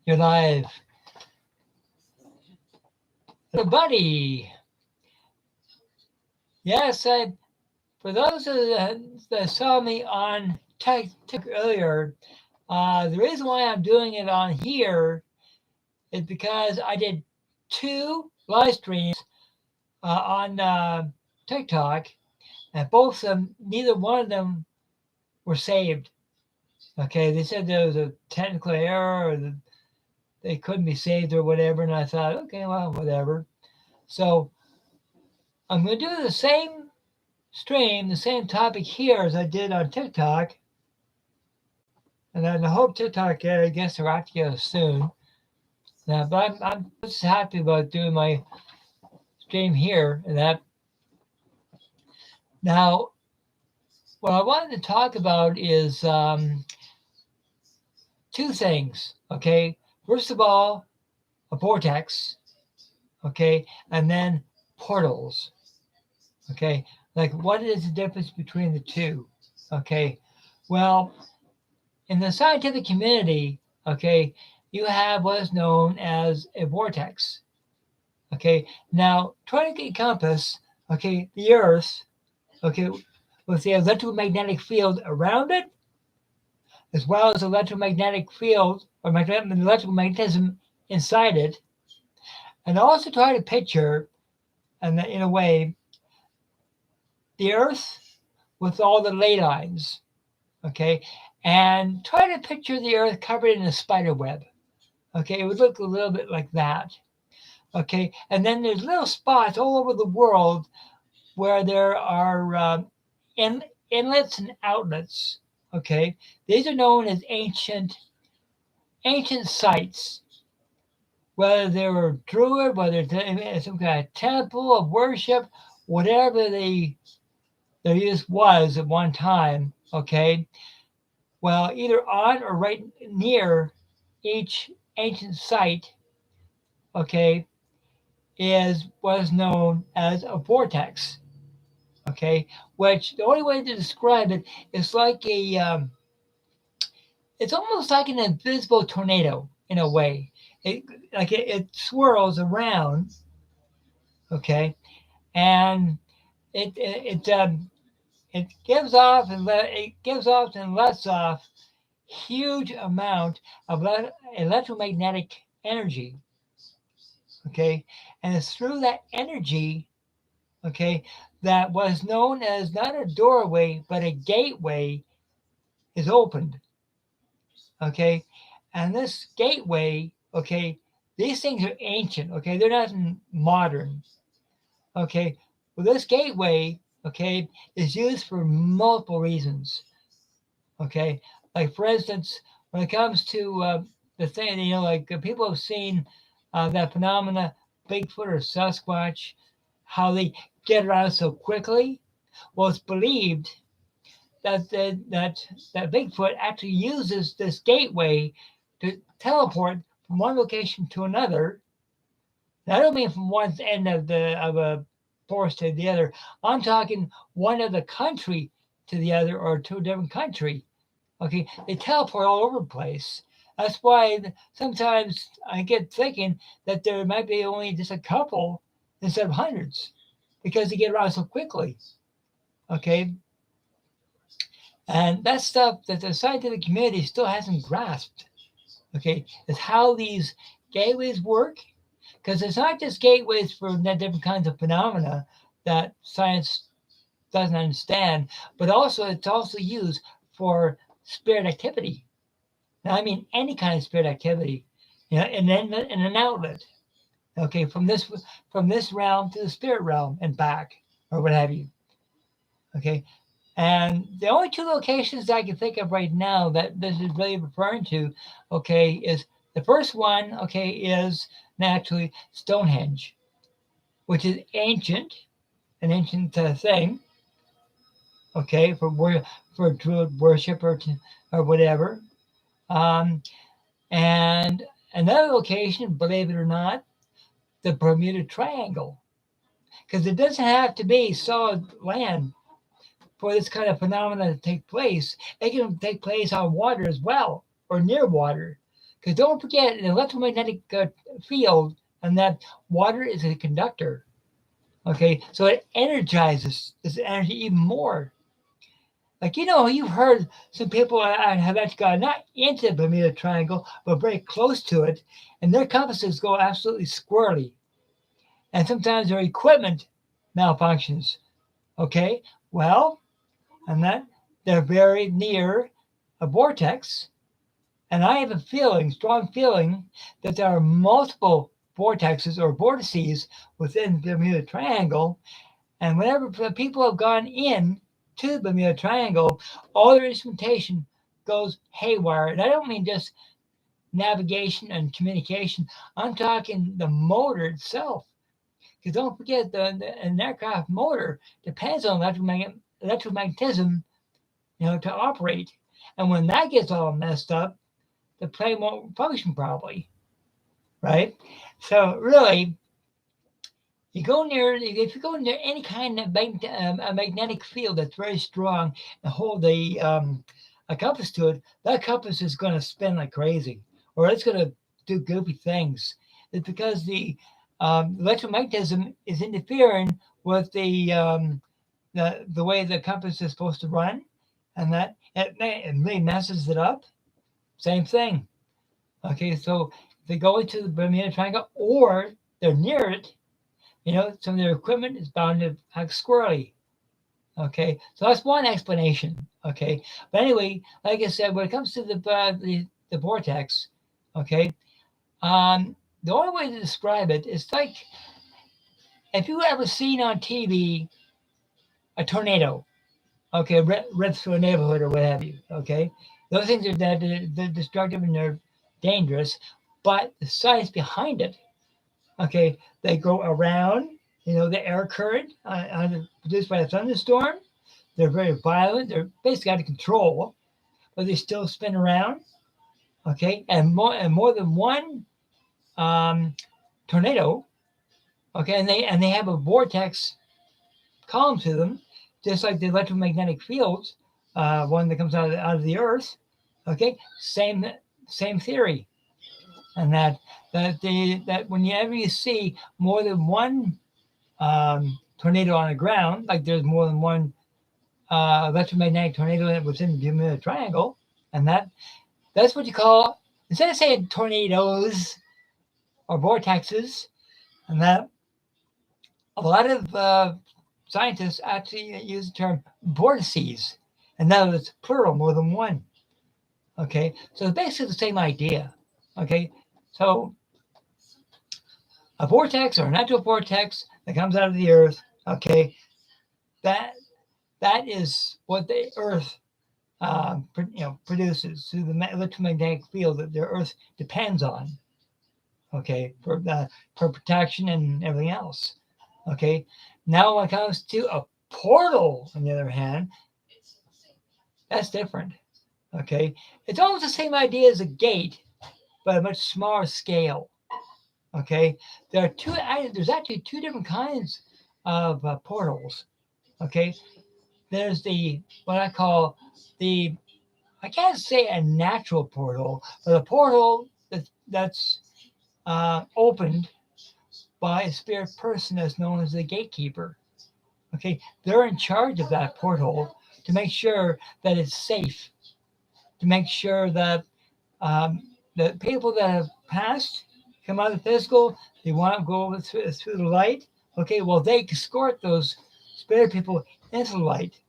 You're live. Buddy. Yes, for those that saw me on Tech earlier, the reason why I'm doing it on here is because I did 2 live streams on TikTok, and both of them, neither one of them were saved. Okay, they said there was a technical error, or they couldn't be saved or whatever, and I thought, okay, well, whatever. So I'm going to do the same stream, the same topic here as I did on TikTok. And I hope TikTok gets around to you soon. Now, but I'm just happy about doing my stream here and that. Now, what I wanted to talk about is 2 things, okay? First of all, a vortex, okay? And then portals, okay? Like, what is the difference between the 2, okay? Well, in the scientific community, okay, you have what is known as a vortex. Okay, now try to encompass, okay, the Earth, okay, with the electromagnetic field around it, as well as the electromagnetic field or electromagnetism inside it, and also try to picture, and in a way, the Earth with all the ley lines, okay, and try to picture the Earth covered in a spider web. Okay, it would look a little bit like that. Okay, and then there's little spots all over the world where there are inlets and outlets. Okay, these are known as ancient sites. Whether they were Druid, whether it's some kind of temple of worship, whatever their use was at one time. Okay, well, either on or right near each ancient site, okay, was known as a vortex, okay, which the only way to describe it is like it's almost like an invisible tornado in a way. It swirls around, okay, and it gives off and lets off huge amount of electromagnetic energy, okay, and it's through that energy, okay, that was known as not a doorway, but a gateway is opened, okay? And this gateway, okay, these things are ancient, okay? They're not modern, okay? Well, this gateway, okay, is used for multiple reasons, okay? Like, for instance, when it comes to the thing, like people have seen that phenomena, Bigfoot or Sasquatch, how they get around so quickly. Well, it's believed that that Bigfoot actually uses this gateway to teleport from one location to another. Now, I don't mean from one end of a forest to the other. I'm talking one of the country to the other, or to a different country. Okay, they teleport all over the place. That's why sometimes I get thinking that there might be only just a couple instead of hundreds, because they get around so quickly. Okay, and that's stuff that the scientific community still hasn't grasped. Okay, is how these gateways work, because it's not just gateways for different kinds of phenomena that science doesn't understand, but also it's also used for spirit activity. Now, I mean any kind of spirit activity, and then in an outlet. Okay, from this realm to the spirit realm and back, or what have you. Okay, and the only 2 locations that I can think of right now that this is really referring to, okay, is the first one, okay, is naturally Stonehenge, which is ancient, an ancient thing, okay, for Druid worship or whatever. And another location, believe it or not, the Bermuda Triangle, because it doesn't have to be solid land for this kind of phenomena to take place. It can take place on water as well, or near water, Because don't forget, the electromagnetic field, and that water is a conductor. Okay, so it energizes this energy even more. Like, you've heard some people have actually got not into the Bermuda Triangle, but very close to it, and their compasses go absolutely squirrely. And sometimes their equipment malfunctions. Okay, well, and that they're very near a vortex. And I have a strong feeling, that there are multiple vortexes or vortices within the Bermuda Triangle. And whenever people have gone in to the Bermuda Triangle, all their instrumentation goes haywire. And I don't mean just navigation and communication. I'm talking the motor itself. Because don't forget, an aircraft motor depends on electromagnetism, to operate. And when that gets all messed up, the plane won't function properly, right? So really, if you go near any kind of a magnetic field that's very strong and hold a compass to it, that compass is going to spin like crazy, or it's going to do goofy things. It's because the electromagnetism is interfering with the way the compass is supposed to run, and that it really messes it up. Same thing. Okay, so if they go into the Bermuda Triangle or they're near it, some of their equipment is bound to act squirrely. Okay, so that's one explanation. Okay, but anyway, like I said, when it comes to the vortex, okay, the only way to describe it is like, if you ever seen on TV a tornado, okay, rip through a neighborhood or what have you, okay, those things are they're destructive and they're dangerous, but the science behind it, okay, they go around, the air current produced by a thunderstorm. They're very violent. They're basically out of control, but they still spin around. Okay, and more than one tornado. Okay, and they have a vortex column to them, just like the electromagnetic fields, one that comes out of the Earth. Okay, same theory, and that whenever you see more than one tornado on the ground, like there's more than one electromagnetic tornado within the Bermuda Triangle, and that's what you call, instead of saying tornadoes or vortexes, and that a lot of scientists actually use the term vortices, and that is plural, more than one. Okay, so it's basically the same idea. Okay, so a vortex or a natural vortex that comes out of the Earth. Okay, that is what the Earth produces through the electromagnetic field that the Earth depends on. Okay, for protection and everything else. Okay, now when it comes to a portal, on the other hand, that's different. Okay, it's almost the same idea as a gate, but a much smaller scale. Okay, there's actually two different kinds of portals. Okay, there's what I call I can't say a natural portal, but a portal that's opened by a spirit person that's known as the gatekeeper. Okay, they're in charge of that portal to make sure that it's safe, to make sure that the people that have passed, come out of the physical, they want to go through the light. Okay, well, they escort those spirit people into the light.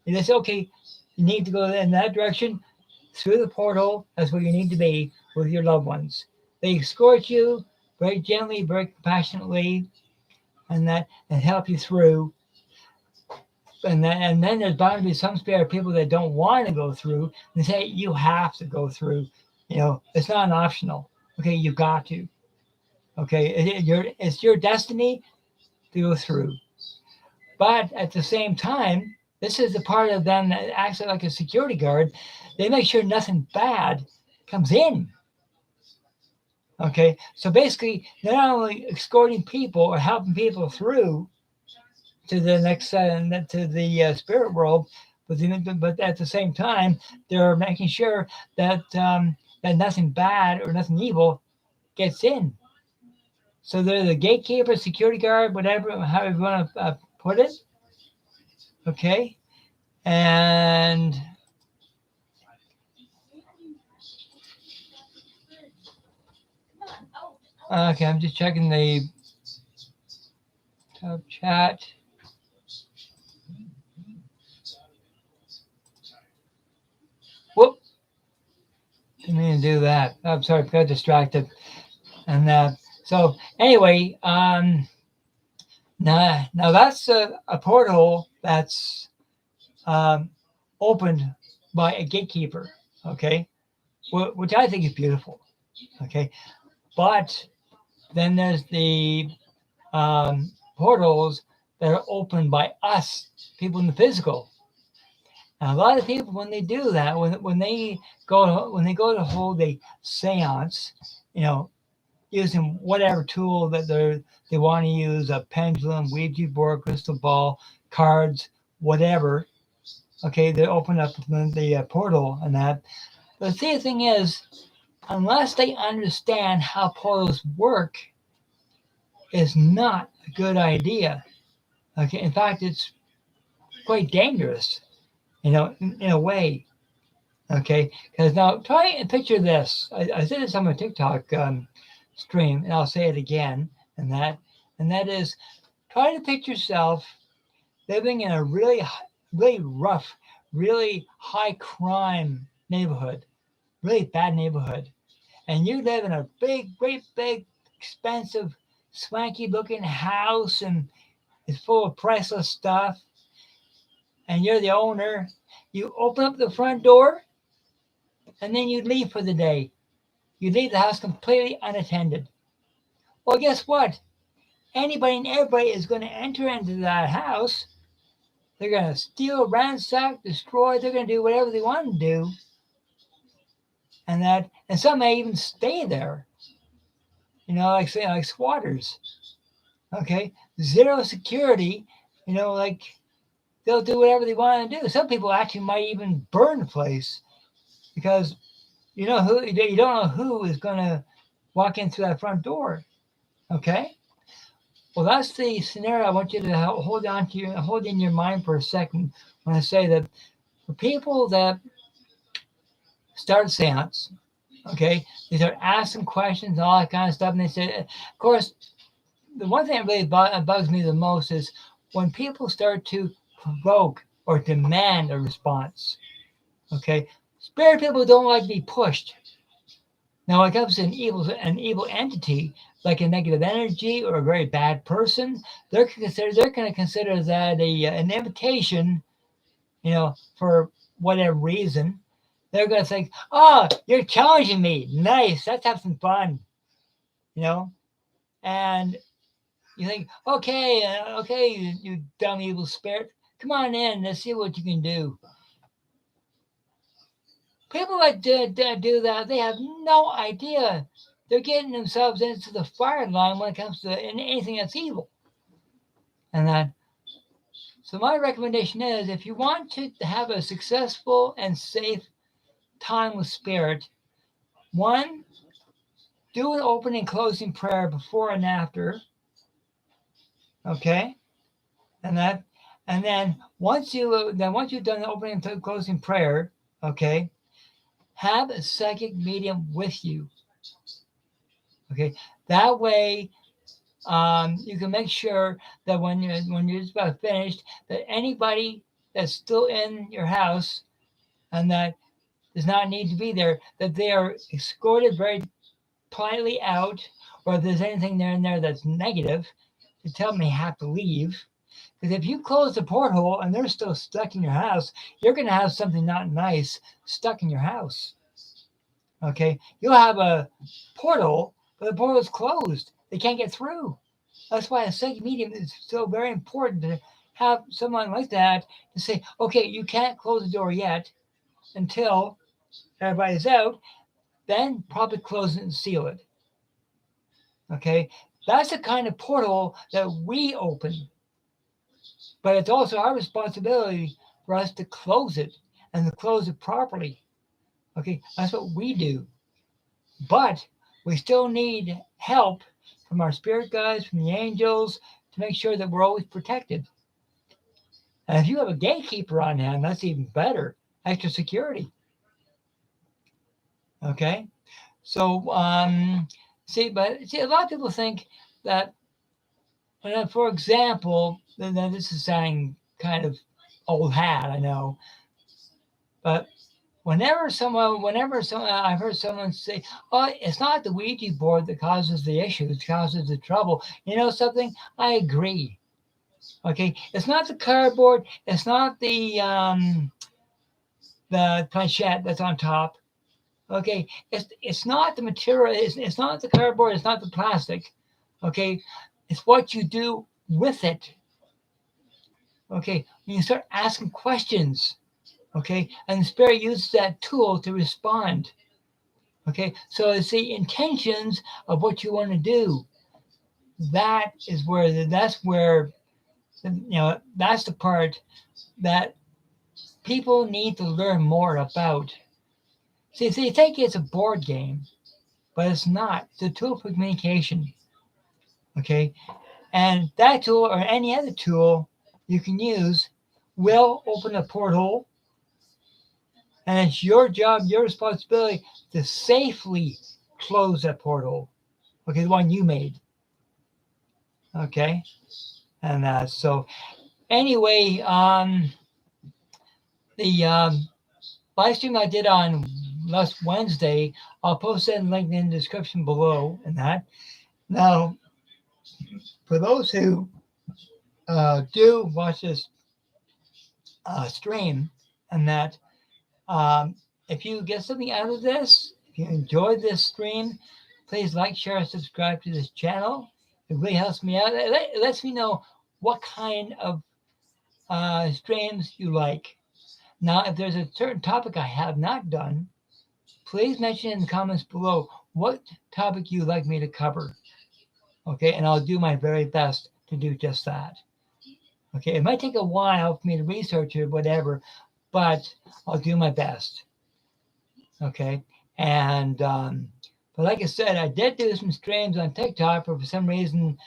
And they say, okay, you need to go in that direction through the portal. That's where you need to be with your loved ones. They escort you very gently, very compassionately, and help you through. And then there's bound to be some spirit people that don't want to go through. And they say, you have to go through. It's not an optional. Okay, you got to. Okay, it's your destiny to go through. But at the same time, this is the part of them that acts like a security guard. They make sure nothing bad comes in. Okay, so basically, they're not only escorting people or helping people through to the next to the spirit world, but at the same time, they're making sure that that nothing bad or nothing evil gets in. So they're the gatekeeper, security guard, whatever, however you want to put it. Okay, and okay, I'm just checking the top chat. Whoop! Didn't mean to do that. I'm sorry, got distracted. And so anyway, now that's a portal that's opened by a gatekeeper. Okay, which I think is beautiful. Okay, but then there's the portals that are opened by us, people in the physical. And a lot of people, when they do that, when they go to hold a séance, using whatever tool that they want to use, a pendulum, Ouija board, crystal ball, cards, whatever. Okay, they open up the portal and that. But see, the thing is, unless they understand how portals work, it's not a good idea. Okay, in fact, it's quite dangerous, in a way. Okay, because now try and picture this. I said this on my TikTok stream, and I'll say it again, and that is, try to picture yourself living in a really, really rough, really high crime neighborhood, really bad neighborhood, and you live in a great big, expensive, swanky looking house, and it's full of priceless stuff, and you're the owner. You open up the front door, and then you leave for the day. You leave the house completely unattended. Well, guess what? Anybody and everybody is going to enter into that house. They're going to steal, ransack, destroy. They're going to do whatever they want to do. And some may even stay there. Like squatters. Okay? Zero security. Like they'll do whatever they want to do. Some people actually might even burn the place because you don't know who is going to walk in through that front door. Okay? Well, that's the scenario I want you to hold in your mind for a second when I say that for people that start seance, okay, they start asking questions and all that kind of stuff, and they say, of course, the one thing that really bugs me the most is when people start to provoke or demand a response. Okay, spirit people don't like to be pushed. Now, when it comes to an evil entity, like a negative energy or a very bad person, they're going to consider that an invitation, for whatever reason. They're going to think, "Oh, you're challenging me. Nice. Let's have some fun." And you think, "Okay, you dumb evil spirit, come on in. Let's see what you can do." People that do that, they have no idea. They're getting themselves into the fire line when it comes to anything that's evil. So my recommendation is, if you want to have a successful and safe time with spirit, one, do an opening and closing prayer before and after. Okay, and then once you've done the opening and closing prayer, okay, have a psychic medium with you. Okay, that way you can make sure that when you're just about finished, that anybody that's still in your house and that does not need to be there, that they are escorted very politely out, or if there's anything there in there that's negative, to tell them they have to leave. Because if you close the porthole and they're still stuck in your house, you're going to have something not nice stuck in your house. Okay, you'll have a portal, but the portal's closed. They can't get through. That's why a psychic medium is so very important, to have someone like that to say, okay, you can't close the door yet until everybody's out, then probably close it and seal it. Okay, that's the kind of portal that we open. But it's also our responsibility for us to close it and to close it properly. Okay, that's what we do. But we still need help from our spirit guides, from the angels, to make sure that we're always protected. And if you have a gatekeeper on hand, that's even better. Extra security. Okay? So, see, a lot of people think that, for example, now this is sounding kind of old hat, I know, but whenever someone, I've heard someone say, "Oh, it's not the Ouija board that causes the issues, causes the trouble." You know something? I agree. Okay, it's not the cardboard, it's not the planchette that's on top. Okay, it's not the material, it's not the cardboard, it's not the plastic. Okay, it's what you do with it. Okay, when you start asking questions. Okay, and the spirit uses that tool to respond. Okay, so it's the intentions of what you want to do. That's where that's the part that people need to learn more about. See, you think it's a board game, but it's not. It's a tool for communication. Okay, and that tool or any other tool you can use will open a portal, and it's your job, your responsibility to safely close that portal. Okay, the one you made. Okay, and so anyway, the live stream I did on last Wednesday, I'll post that link in the description below. And that now, for those who do watch this stream, and that if you get something out of this, if you enjoyed this stream, please like, share, and subscribe to this channel. It really helps me out. It lets me know what kind of streams you like. Now, if there's a certain topic I have not done, please mention in the comments below what topic you'd like me to cover. Okay, and I'll do my very best to do just that. Okay, it might take a while for me to research it, whatever, but I'll do my best. Okay, and but like I said, I did do some streams on TikTok, but for some reason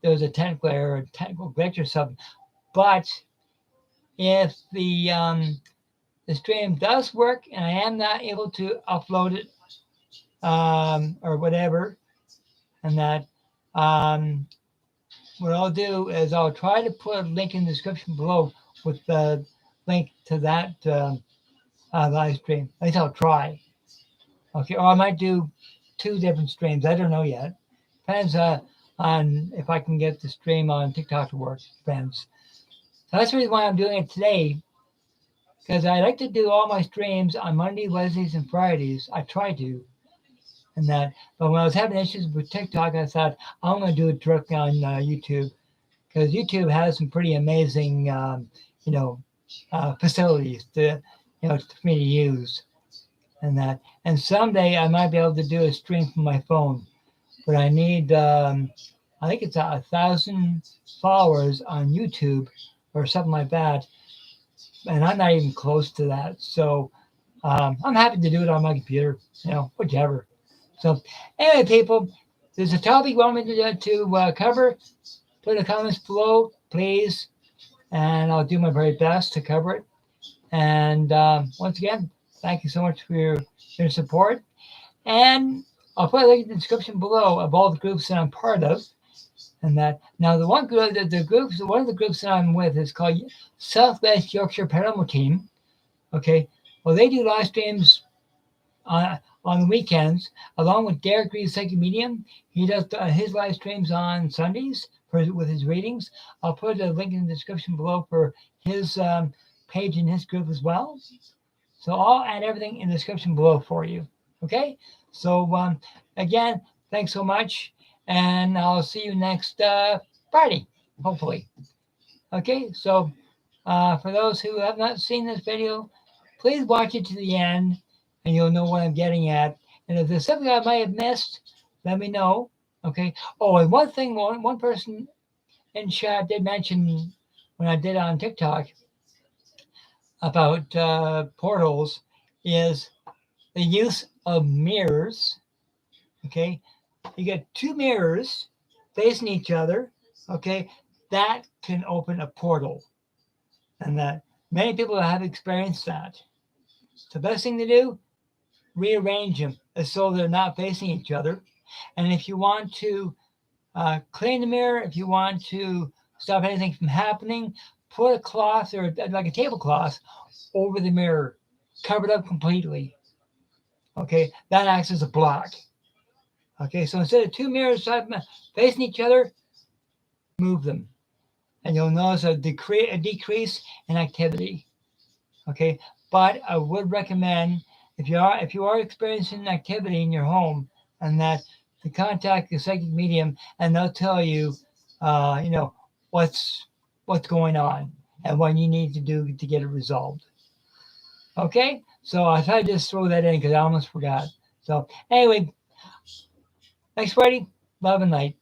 there was a technical error, a technical glitch or something. But if the stream does work and I am not able to upload it or whatever, and that what I'll do is I'll try to put a link in the description below with the link to that live stream. At least I'll try. Okay, or I might do 2 different streams. I don't know yet. Depends on if I can get the stream on TikTok to work. Depends. So that's the reason why I'm doing it today, because I like to do all my streams on Monday, Wednesdays, and Fridays. I try to, and that. But when I was having issues with TikTok, I thought I'm going to do it directly on YouTube, because YouTube has some pretty amazing, facilities to, for me to use, and that. And someday I might be able to do a stream from my phone, but I need, I think it's 1,000 followers on YouTube or something like that, and I'm not even close to that. So I'm happy to do it on my computer, whichever. So anyway, people, there's a topic you want me to cover, put in the comments below, please, and I'll do my very best to cover it. And once again, thank you so much for your support. And I'll put a link in the description below of all the groups that I'm part of. And that now one of the groups that I'm with is called Southwest Yorkshire Paranormal Team. Okay, well, they do live streams on the weekends, along with Derek Reed's Psychic Medium. He does his live streams on Sundays with his readings. I'll put a link in the description below for his page in his group as well. So I'll add everything in the description below for you. Okay, so again, thanks so much, and I'll see you next Friday, hopefully. Okay, so for those who have not seen this video, please watch it to the end, and you'll know what I'm getting at. And if there's something I might have missed, let me know. Okay. Oh, and one thing, one person in chat did mention when I did on TikTok about portals is the use of mirrors Okay, you get two mirrors facing each other. Okay, that can open a portal, and that many people have experienced that. The best thing to do, rearrange them so they're not facing each other. And if you want to clean the mirror, if you want to stop anything from happening, put a cloth or like a tablecloth over the mirror, cover it up completely. Okay, that acts as a block. Okay, so instead of two mirrors facing each other, move them, and you'll notice a decrease in activity. Okay, but I would recommend if you are experiencing activity in your home, and that to contact the psychic medium, and they'll tell you, what's going on and what you need to do to get it resolved. Okay, so I thought I'd just throw that in because I almost forgot. So anyway, thanks, Freddie. Love and light.